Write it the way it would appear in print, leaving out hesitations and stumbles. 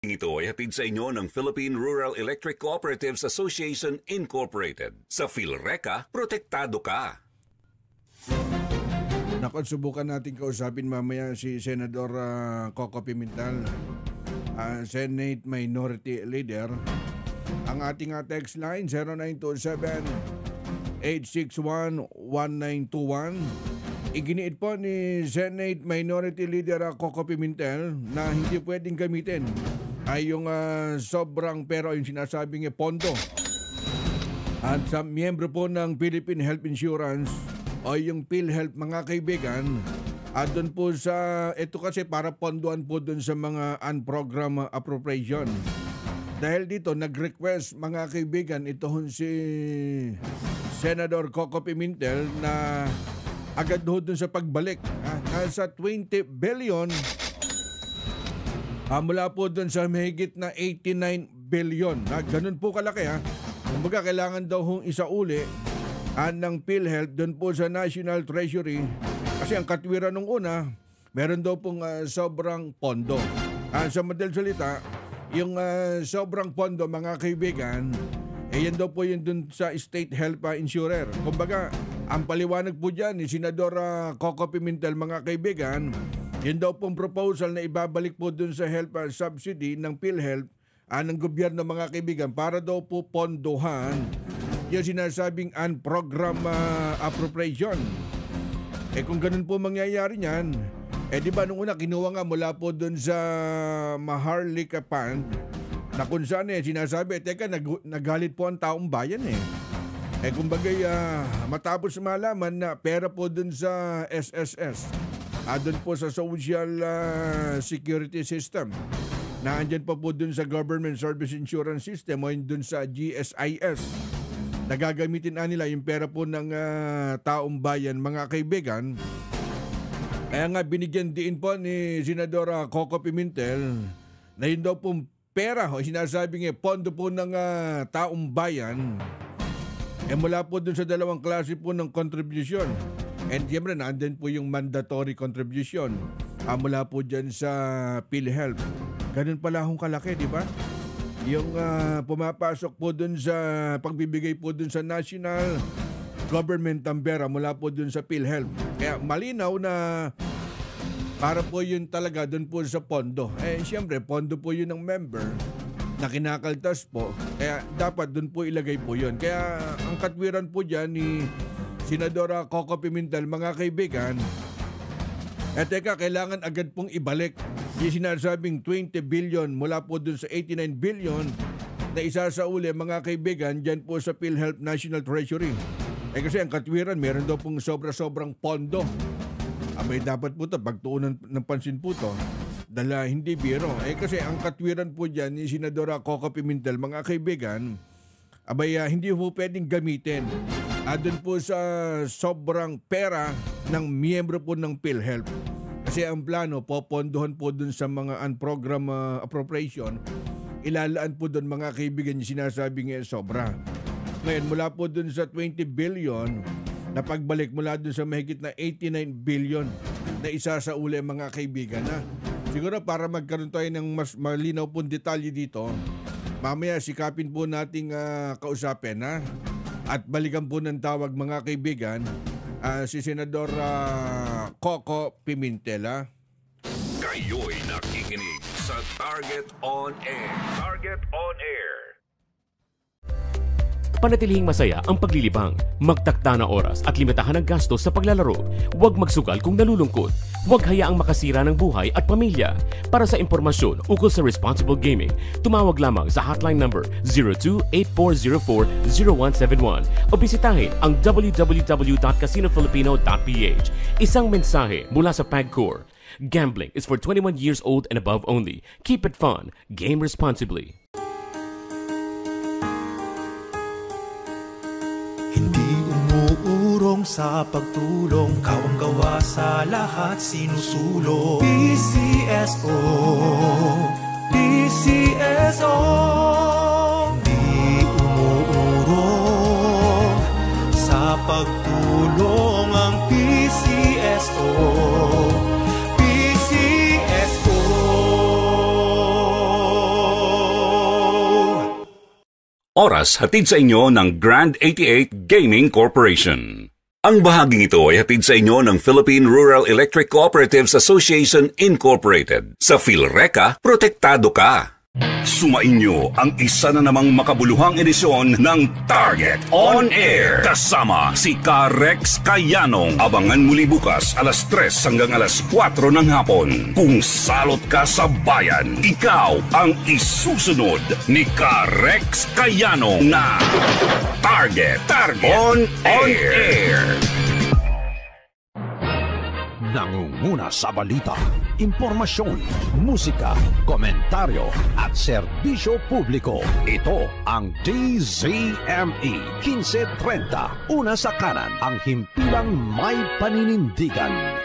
Ito ay hatid sa inyo ng Philippine Rural Electric Cooperatives Association Incorporated. Sa PhilReca, protektado ka. Naku, subukan natin kausapin mamaya si Senador Coco Pimentel, Senate Minority Leader. Ang ating text line 0927-861-1921. Iginiit po ni Senate Minority Leader Coco Pimentel na hindi pwedeng gamitin ay yung sobrang pero yung sinasabing pondo. At sa miyembro po ng Philippine Health Insurance o yung PhilHealth, mga kaibigan, at doon po sa, ito kasi para pondoan po doon sa mga unprogrammed appropriation. Dahil dito, nag-request mga kaibigan, ito si Senador Coco Pimentel na agad doon sa pagbalik. Nasa 20 billion mula po doon sa mahigit na 89 billion. Ganun po kalaki Kumbaga kailangan daw hong isauli ng PhilHealth doon po sa National Treasury kasi ang katwiran nung una, meron daw pong sobrang pondo. Sa madaling salita, yung sobrang pondo mga kaibigan, yan daw po yun dun sa state health insurer. Kumbaga, ang paliwanag po dyan ni Senador Coco Pimentel mga kaibigan, yun daw pong proposal na ibabalik po dun sa health subsidy ng PhilHealth ng gobyerno mga kaibigan para daw po pondohan yung sinasabing unprogrammed appropriation. Kung ganun po mangyayari niyan, di ba nung una kinuha nga mula po dun sa Maharlika Fund na kung saan sinasabi, teka, nagalit po ang taong bayan kumbaga matapos malaman na pera po dun sa SSS, dun po sa Social Security System, na andyan pa po dun sa Government Service Insurance System o dun sa GSIS, nagagamitin nila yung pera po ng taong bayan mga kaibigan. Kaya nga binigyan din po ni Senador Coco Pimentel na yun daw pong pera o sinasabing pondo po ng taong bayan mula po dun sa dalawang klase po ng contribution. And siyempre naandun po yung mandatory contribution mula po dyan sa PhilHealth. Ganun pala akong kalaki, di ba? Yung pumapasok po dun sa pagbibigay po dun sa national government ang pera mula po dun sa PhilHealth. Kaya malinaw na para po yun talaga dun po sa pondo. Siyempre, pondo po yun ng member na kinakaltas po. Kaya dapat dun po ilagay po yun. Kaya ang katwiran po dyan ni Senadora Coco Pimentel, mga kaibigan, teka, kailangan agad pong ibalik yung sinasabing 20 billion mula po dun sa 89 billion na isasauli mga kaibigan dyan po sa PhilHealth National Treasury. Kasi ang katwiran, meron daw pong sobrang pondo. May dapat po ito, pagtuunan ng pansin po ito, dala hindi biro. Kasi ang katwiran po dyan ni Senadora Coco Pimentel, mga kaibigan, hindi po pwedeng gamitin doon po sa sobrang pera ng miyembro po ng PhilHealth. Kasi ang plano, popondohan po dun sa mga unprogrammed appropriation, ilalaan po dun mga kaibigan yung sinasabing sobra. Ngayon, mula po dun sa 20 billion, na pagbalik mula dun sa mahigit na 89 billion na isasauli mga kaibigan na. Siguro para magkaroon tayo ng mas malinaw pong detalye dito, mamaya sikapin po nating kausapin at balikan po ng tawag mga kaibigan si Senador Coco Pimentel. Kayo'y nakikinig sa Target On Air. Target On Air. Panatilihing masaya ang paglilibang, magtakda na oras at limitahan ang gastos sa paglalaro. Huwag magsugal kung nalulungkot. Huwag hayaang makasira ng buhay at pamilya. Para sa impormasyon ukol sa responsible gaming, tumawag lamang sa hotline number 02-8404-0171 o bisitahin ang www.casinofilipino.ph. Isang mensahe mula sa PAGCOR. Gambling is for 21 years old and above only. Keep it fun. Game responsibly. Hindi umuurong sa pagtulong, kawang-gawa sa lahat sinusulong. PCSO, PCSO. Hindi umuurong sa pagtulong ang PCSO. PCSO. Oras hatid sa inyo ng Grand 88 Gaming Corporation. Ang bahaging ito ay hatid sa inyo ng Philippine Rural Electric Cooperatives Association Incorporated. Sa PhilReca, protektado ka. Sumainyo ang isa na namang makabuluhang edisyon ng Target On Air. Kasama si Ka-Rex Kayanong. Abangan muli bukas alas 3 hanggang alas 4 ng hapon. Kung salot ka sa bayan, ikaw ang isusunod ni Ka-Rex Kayanong na Target On Air. Nangunguna sa balita, impormasyon, musika, komentaryo at serbisyo publiko. Ito ang DZME 1530. Una sa kanan, ang himpilang may paninindigan.